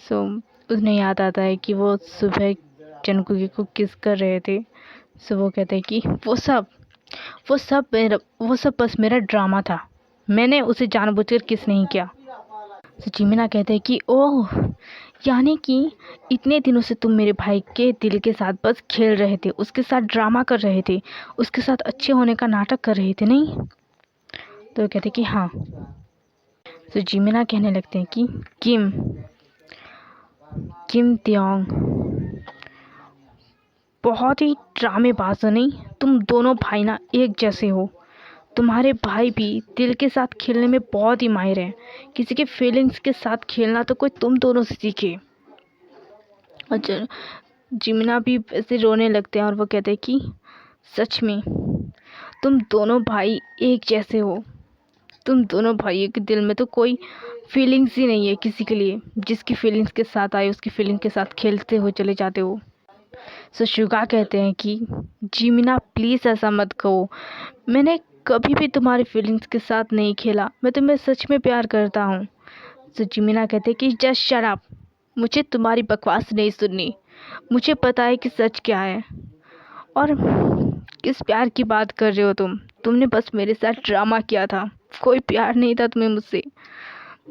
सो उन्हें याद आता है कि वो सुबह जंगकुकी को किस कर रहे थे। सो वो कहते हैं कि वो सब बस मेरा ड्रामा था, मैंने उसे जानबूझकर किस नहीं किया। तो जिमिना कहते हैं कि ओह, यानी कि इतने दिनों से तुम मेरे भाई के दिल के साथ बस खेल रहे थे, उसके साथ ड्रामा कर रहे थे, उसके साथ अच्छे होने का नाटक कर रहे थे नहीं। तो वो कहते कि हाँ। तो जिमिना कहने लगते हैं कि किम तियोंग बहुत ही ड्रामेबाज हो नहीं, तुम दोनों भाई ना एक जैसे हो। तुम्हारे भाई भी दिल के साथ खेलने में बहुत ही माहिर हैं, किसी के फीलिंग्स के साथ खेलना तो कोई तुम दोनों से सीखे। और जिमिना भी ऐसे रोने लगते हैं और वो कहते हैं कि सच में तुम दोनों भाई एक जैसे हो, तुम दोनों भाइयों के दिल में तो कोई फीलिंग्स ही नहीं है किसी के लिए, जिसकी फीलिंग्स के साथ आए उसकी फीलिंग के साथ खेलते हो चले जाते हो। सो शुगा कहते हैं कि जिमिना प्लीज़ ऐसा मत कहो, मैंने कभी भी तुम्हारी फीलिंग्स के साथ नहीं खेला, मैं तुम्हें सच में प्यार करता हूँ। सो जिमिना कहते हैं कि जस्ट शट अप, मुझे तुम्हारी बकवास नहीं सुननी, मुझे पता है कि सच क्या है और किस प्यार की बात कर रहे हो तुमने बस मेरे साथ ड्रामा किया था, कोई प्यार नहीं था तुम्हें मुझसे,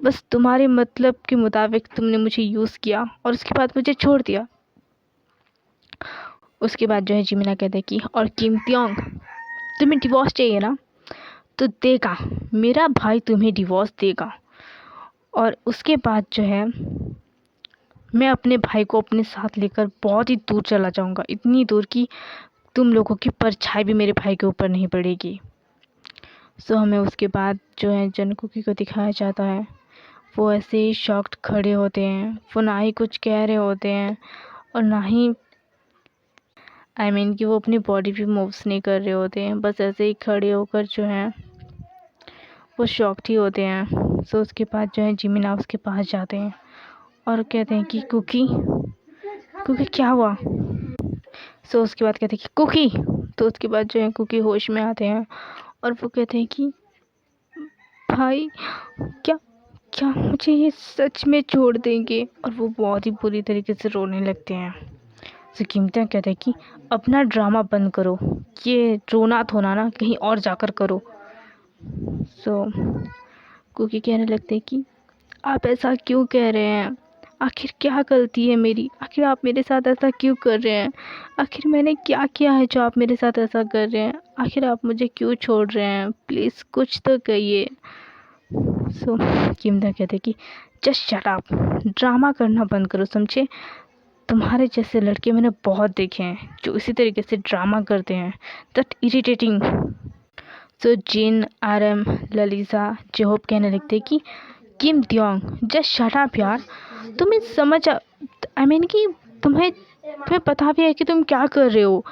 बस तुम्हारे मतलब के मुताबिक तुमने मुझे यूज़ किया और उसके बाद मुझे छोड़ दिया। उसके बाद जो है जिमिना कहते हैं कि और किम तियोंग, तुम्हें डिवोर्स चाहिए ना, तो देगा, मेरा भाई तुम्हें डिवोर्स देगा। और उसके बाद जो है मैं अपने भाई को अपने साथ लेकर बहुत ही दूर चला जाऊंगा, इतनी दूर कि तुम लोगों की परछाई भी मेरे भाई के ऊपर नहीं पड़ेगी। सो हमें उसके बाद जो है जंगकुकी को दिखाया जाता है, वो ऐसे ही शॉक्ड खड़े होते हैं, वो ना ही कुछ कह रहे होते हैं और ना ही कि वो अपनी बॉडी भी मूव्स नहीं कर रहे होते हैं, बस ऐसे ही खड़े होकर जो है वो शॉक्ड ही होते हैं। सो उसके बाद जो है जिमिना उसके पास जाते हैं और कहते हैं कि कुकी कुकी क्या हुआ। सो उसके बाद कहते हैं कि कुकी। तो उसके बाद जो है कुकी होश में आते हैं और वो कहते हैं कि भाई क्या क्या मुझे ये सच में छोड़ देंगे? और वो बहुत ही बुरी तरीके से रोने लगते हैं। तो कीमती कहते हैं कि अपना ड्रामा बंद करो, ये रोना धोना ना कहीं और जाकर करो। सो कुकी कहने लगते हैं कि आप ऐसा क्यों कह रहे हैं? आखिर क्या गलती है मेरी? आखिर आप मेरे साथ ऐसा क्यों कर रहे हैं? आखिर मैंने क्या किया है जो आप मेरे साथ ऐसा कर रहे हैं? आखिर आप मुझे क्यों छोड़ रहे हैं? प्लीज़ कुछ तो कहिए। सो कीमता कहते कि जस्ट शट अप, ड्रामा करना बंद करो, समझे? तुम्हारे जैसे लड़के मैंने बहुत देखे हैं जो इसी तरीके से ड्रामा करते हैं। That irritating. So Jin, RM, Lalisa, J-Hope कहने लगते कि Kim Taehyung just shut up यार। तुम्हें समझ आई मीन कि तुम्हें पता भी है कि तुम क्या कर रहे हो,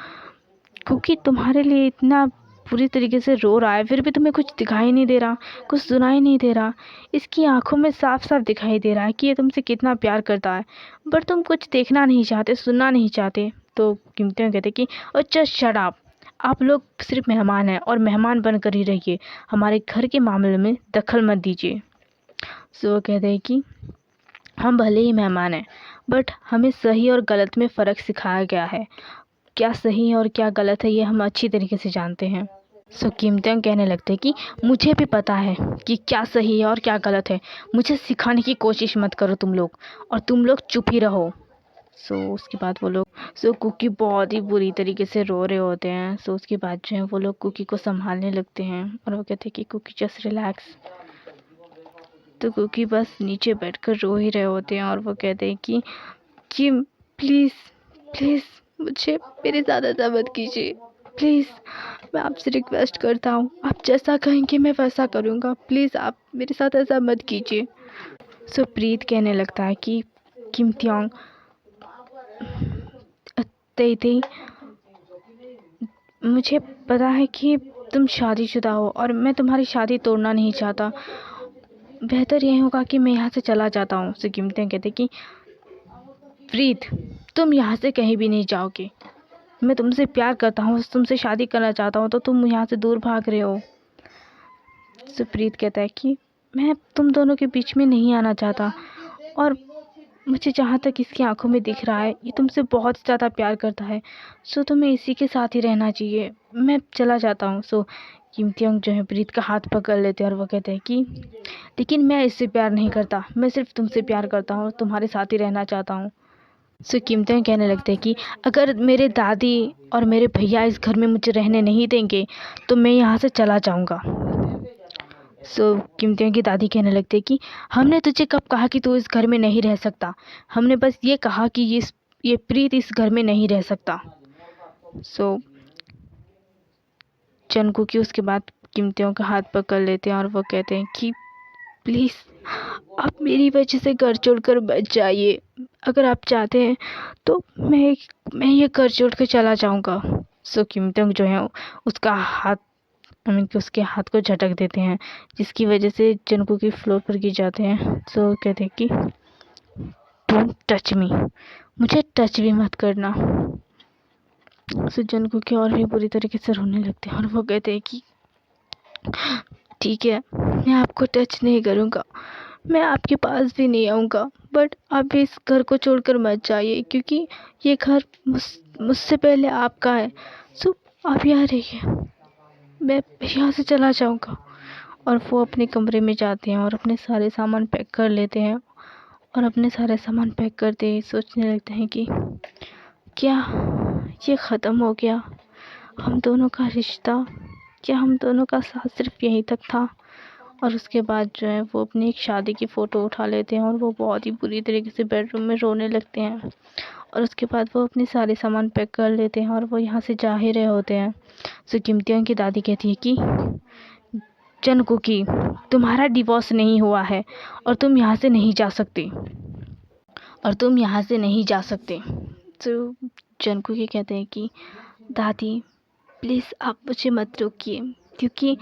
क्योंकि तुम्हारे लिए इतना पूरी तरीके से रो रहा है, फिर भी तुम्हें कुछ दिखाई नहीं दे रहा, कुछ सुनाई नहीं दे रहा। इसकी आंखों में साफ साफ दिखाई दे रहा है कि ये तुमसे कितना प्यार करता है, बट तुम कुछ देखना नहीं चाहते, सुनना नहीं चाहते। तो कीमती कहते कि अच्छा शट अप, आप लोग सिर्फ मेहमान हैं और मेहमान बनकर ही रहिए, हमारे घर के मामले में दखल मत दीजिए। सो वो कहते हैं कि हम भले ही मेहमान हैं, बट हमें सही और गलत में फ़र्क सिखाया गया है। क्या सही है और क्या गलत है ये हम अच्छी तरीके से जानते हैं। सो कीमती कहने लगते हैं कि मुझे भी पता है कि क्या सही है और क्या गलत है, मुझे सिखाने की कोशिश मत करो तुम लोग, और तुम लोग चुप ही रहो। उसके बाद वो लोग कुकी बहुत ही बुरी तरीके से रो रहे होते हैं। उसके बाद जो है वो लोग कुकी को संभालने लगते हैं और वो कहते हैं कि कुकी जस्ट रिलैक्स। तो कुकी बस नीचे बैठकर रो ही रहे होते हैं और वो कहते हैं कि प्लीज़ प्लीज़ मुझे मेरे साथ ऐसा मत कीजिए, प्लीज़ मैं आपसे रिक्वेस्ट करता हूँ, आप जैसा कहेंगे मैं वैसा करूँगा, प्लीज़ आप मेरे साथ ऐसा मत कीजिए। प्रीत कहने लगता है कि किम त्योंग तेई मुझे पता है कि तुम शादीशुदा हो और मैं तुम्हारी शादी तोड़ना नहीं चाहता, बेहतर यही होगा कि मैं यहाँ से चला जाता हूँ। कीमती कहते कि प्रीत तुम यहाँ से कहीं भी नहीं जाओगे, मैं तुमसे प्यार करता हूँ, तुमसे शादी करना चाहता हूँ, तो तुम यहाँ से दूर भाग रहे हो। प्रीत कहता है कि मैं तुम दोनों के बीच में नहीं आना चाहता, और मुझे जहाँ तक इसकी आंखों में दिख रहा है ये तुमसे बहुत ज़्यादा प्यार करता है, तुम्हें इसी के साथ ही रहना चाहिए, मैं चला जाता हूँ। कीमती जो है प्रीत का हाथ पकड़ लेते हैं और वो कहते हैं कि लेकिन मैं इससे प्यार नहीं करता, मैं सिर्फ तुमसे प्यार करता हूँ, तुम्हारे साथ ही रहना चाहता हूँ। कीमती कहने लगते हैं कि अगर मेरे दादी और मेरे भैया इस घर में मुझे रहने नहीं देंगे तो मैं यहाँ से चला जाऊँगा। कीमती की दादी कहने लगते हैं कि हमने तुझे कब कहा कि तू इस घर में नहीं रह सकता, हमने बस ये कहा कि ये प्रीत इस घर में नहीं रह सकता। चनकू की उसके बाद कीमतियों का हाथ पकड़ लेते हैं और वो कहते हैं कि प्लीज़ आप मेरी वजह से घर छोड़कर बच जाइए, अगर आप चाहते हैं तो मैं ये घर छोड़ कर चला जाऊँगा। कीमतियों जो है उसका हाथ कि उसके हाथ को झटक देते हैं, जिसकी वजह से चनकू की फ्लोर पर गिर जाते हैं। कहते हैं कि डोंट टच मी, मुझे टच भी मत करना। चनकू के और भी बुरी तरीके से रोने लगते हैं और वो कहते हैं कि ठीक है मैं आपको टच नहीं करूँगा, मैं आपके पास भी नहीं आऊँगा, बट आप इस घर को छोड़कर मत जाइए, क्योंकि ये घर मुझसे पहले आपका है। आप यहाँ रहिए, मैं यहाँ से चला जाऊँगा। और वो अपने कमरे में जाते हैं और अपने सारे सामान पैक कर लेते हैं, और अपने सारे सामान पैक करते ही सोचने लगते हैं कि क्या ये ख़त्म हो गया हम दोनों का रिश्ता, क्या हम दोनों का साथ सिर्फ यहीं तक था। और उसके बाद जो है वो अपनी एक शादी की फ़ोटो उठा लेते हैं और वो बहुत ही बुरी तरीके से बेडरूम में रोने लगते हैं। और उसके बाद वो अपने सारे सामान पैक कर लेते हैं और वो यहाँ से जा ही रहे होते हैं। कीमतियों की दादी कहती है कि चनकू की तुम्हारा डिवोर्स नहीं हुआ है और तुम यहाँ से नहीं जा सकते, चनकू की कहते हैं कि दादी प्लीज़ आप मुझे मत रोकिए, क्योंकि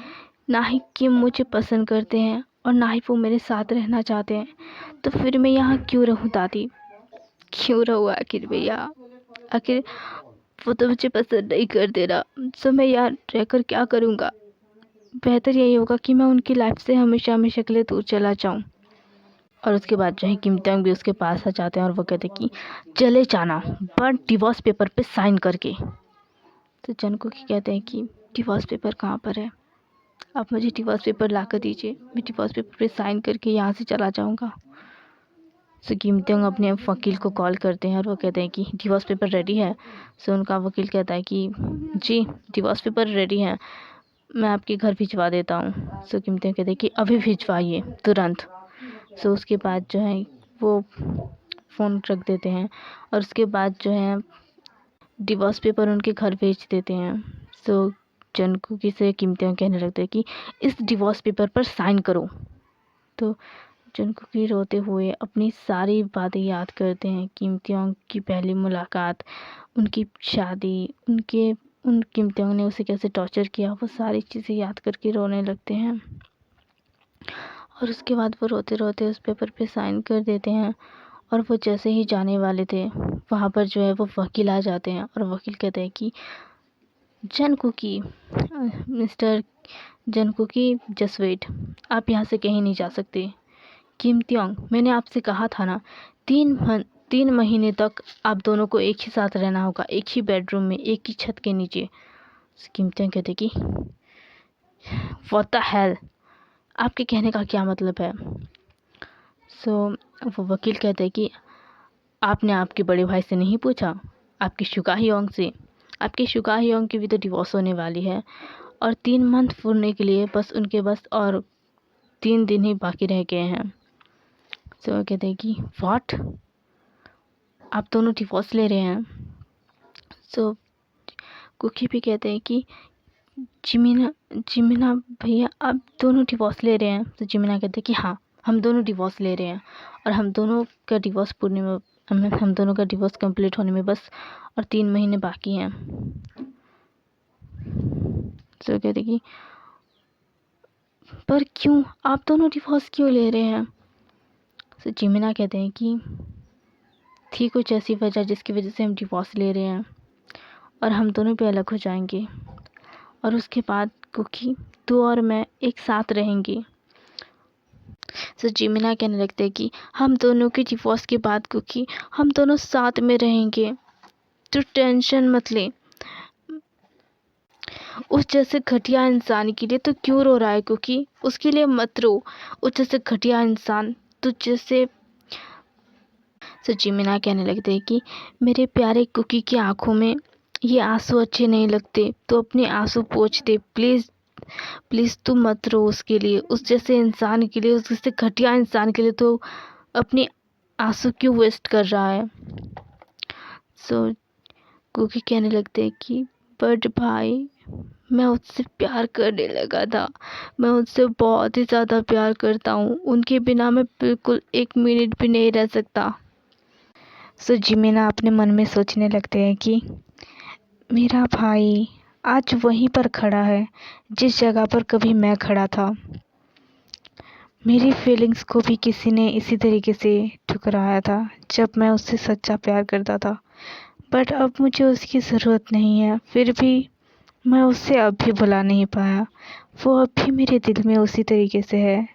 ना ही किम मुझे पसंद करते हैं और ना ही वो मेरे साथ रहना चाहते हैं, तो फिर मैं यहाँ क्यों रहूँ दादी, क्यों रहूँ आखिर भैया, आखिर वो तो मुझे पसंद नहीं कर दे रहा, मैं यहाँ रहकर क्या करूँगा। बेहतर यही होगा कि मैं उनकी लाइफ से हमेशा हमेशा के लिए दूर चला जाऊँ। और उसके बाद जो है किम तंग भी उसके पास आ जाते हैं और वो कहते हैं कि चले जाना, बट डिवोर्स पेपर पे साइन करके। तो जंगकुक कहते हैं कि डिवोर्स पेपर कहाँ पर है, आप मुझे डिवोर्स पेपर ला कर दीजिए, मैं डिवोर्स पेपर पे साइन करके यहाँ से चला जाऊँगा। सो किम तंग अपने वकील को कॉल करते हैं और वो कहते हैं कि डिवोर्स पेपर रेडी है। सो उनका वकील कहता है कि जी डिवोर्स पेपर रेडी है, मैं आपके घर भिजवा देता हूँ। सो किम तंग कहते हैं कि अभी भिजवाइए तुरंत। सो उसके बाद जो है वो फ़ोन रख देते हैं और उसके बाद जो है डिवोर्स पेपर उनके घर भेज देते हैं। सो जंगकुक से किम तंग कहने लगते हैं कि इस डिवोर्स पेपर पर साइन करो। तो जंगकुक रोते हुए अपनी सारी बातें याद करते हैं, किम तंग की पहली मुलाकात, उनकी शादी, उन किम तंग ने उसे कैसे टॉर्चर किया, वो सारी चीज़ें याद करके रोने लगते हैं। और उसके बाद वो रोते रोते उस पेपर पे साइन कर देते हैं। और वो जैसे ही जाने वाले थे वहाँ पर जो है वो वकील आ जाते हैं और वकील कहते हैं कि जंगकुकी, मिस्टर जंगकुकी जस्ट वेट, आप यहाँ से कहीं नहीं जा सकते। किम तंग, मैंने आपसे कहा था ना, 3 महीने तक आप दोनों को एक ही साथ रहना होगा, एक ही बेडरूम में, एक ही छत के नीचे। किम तंग कहते कि व्हाट द हेल, आपके कहने का क्या मतलब है। सो वो वकील कहते हैं कि आपने आपके बड़े भाई से नहीं पूछा, आपके शुगा हियोंग से, आपके शुगा हियोंग की भी तो डिवोर्स होने वाली है और 3 मंथ पूरने के लिए बस और 3 दिन ही बाकी रह गए हैं। सो वो कहते हैं कि व्हाट, आप दोनों डिवोर्स ले रहे हैं। सो कुकी भी कहते हैं कि जिमिना भैया आप दोनों डिवोर्स ले रहे हैं। तो जिमिना कहते हैं कि हाँ हम दोनों डिवोर्स ले रहे हैं और हम दोनों का डिवोर्स पूरने में हम दोनों का डिवोर्स कंप्लीट होने में बस और 3 महीने बाकी हैं। तो कहते कि पर क्यों, आप दोनों डिवोर्स क्यों ले रहे हैं। तो जिमिना कहते हैं कि थी कुछ ऐसी वजह जिसकी वजह से हम डिवोर्स ले रहे हैं और हम दोनों भी अलग हो जाएंगे और उसके बाद कुकी तू और मैं एक साथ रहेंगे। सो जिमिना कहने लगते हैं कि हम दोनों के डिवोर्स के बाद कुकी हम दोनों साथ में रहेंगे, तो टेंशन मत ले। उस जैसे घटिया इंसान के लिए तो क्यों रो रहा है कुकी, उसके लिए मत रो, उस जैसे घटिया इंसान तुझ जैसे। सो जिमिना कहने लगते हैं कि मेरे प्यारे कुकी की आंखों में ये आंसू अच्छे नहीं लगते, तो अपने आंसू पोंछ दे प्लीज़, प्लीज़ तू मत रो उसके लिए, उस जैसे इंसान के लिए, उस जैसे घटिया इंसान के लिए तो अपने आंसू क्यों वेस्ट कर रहा है। सो कुकी कहने लगते हैं कि बट भाई मैं उससे प्यार करने लगा था, मैं उससे बहुत ही ज़्यादा प्यार करता हूँ, उनके बिना मैं बिल्कुल 1 मिनट भी नहीं रह सकता। सो जिमिना अपने मन में सोचने लगते हैं कि मेरा भाई आज वहीं पर खड़ा है जिस जगह पर कभी मैं खड़ा था, मेरी फीलिंग्स को भी किसी ने इसी तरीके से ठुकराया था जब मैं उससे सच्चा प्यार करता था, बट अब मुझे उसकी ज़रूरत नहीं है, फिर भी मैं उससे अब भी भुला नहीं पाया, वो अब भी मेरे दिल में उसी तरीके से है,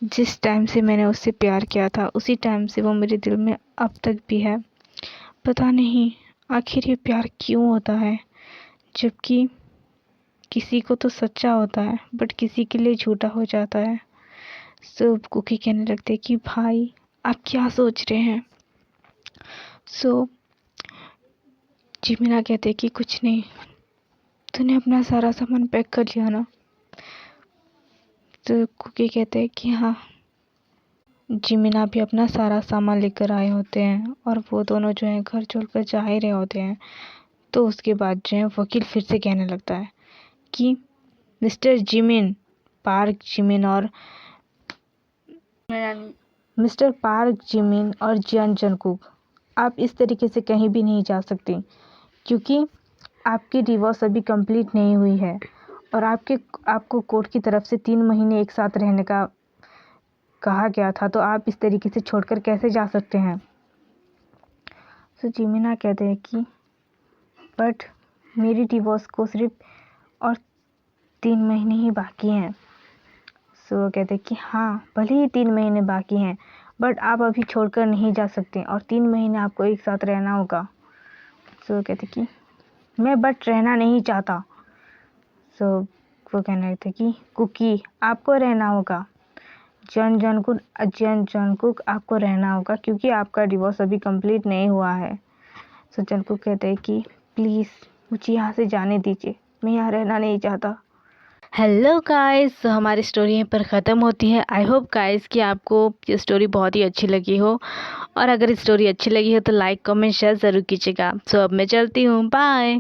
जिस टाइम से मैंने उससे प्यार किया था उसी टाइम से वो मेरे दिल में अब तक भी है। पता नहीं आखिर ये प्यार क्यों होता है, जबकि किसी को तो सच्चा होता है बट किसी के लिए झूठा हो जाता है। सब कुकी कहने लगते कि भाई आप क्या सोच रहे हैं। सो जिमिना कहते कि कुछ नहीं, तूने अपना सारा सामान पैक कर लिया ना। तो कुकी कहते हैं कि हाँ। जिमिना भी अपना सारा सामान लेकर आए होते हैं और वो दोनों जो है घर छोड़कर जा ही रहे होते हैं। तो उसके बाद जो है वकील फिर से कहने लगता है कि मिस्टर जिमिन, पार्क जिमिन और मिस्टर पार्क जिमिन और जियान जंगकुक, आप इस तरीके से कहीं भी नहीं जा सकते क्योंकि आपकी डिवोर्स अभी कंप्लीट नहीं हुई है और आपको कोर्ट की तरफ से 3 महीने एक साथ रहने का कहा गया था, तो आप इस तरीके से छोड़कर कैसे जा सकते हैं। सो जिमिना कहते हैं कि बट मेरी डिवोर्स को सिर्फ और 3 महीने ही बाकी हैं। सो वो कहते हैं कि हाँ भले ही 3 महीने बाकी हैं बट आप अभी छोड़कर नहीं जा सकते और 3 महीने आपको एक साथ रहना होगा। सो कहते कि मैं बट रहना नहीं चाहता। सो वो कहने लगे थे कि कुकी आपको रहना होगा, जन जंगकुक आपको रहना होगा क्योंकि आपका डिवोर्स अभी कंप्लीट नहीं हुआ है। सो जंगकुक कहते हैं कि प्लीज़ मुझे यहाँ से जाने दीजिए, मैं यहाँ रहना नहीं चाहता। हेलो गाइस, तो हमारी स्टोरी यहीं पर ख़त्म होती है। आई होप गाइस कि आपको ये स्टोरी बहुत ही अच्छी लगी हो, और अगर स्टोरी अच्छी लगी हो तो लाइक कमेंट शेयर ज़रूर कीजिएगा। सो अब मैं चलती हूँ, बाय।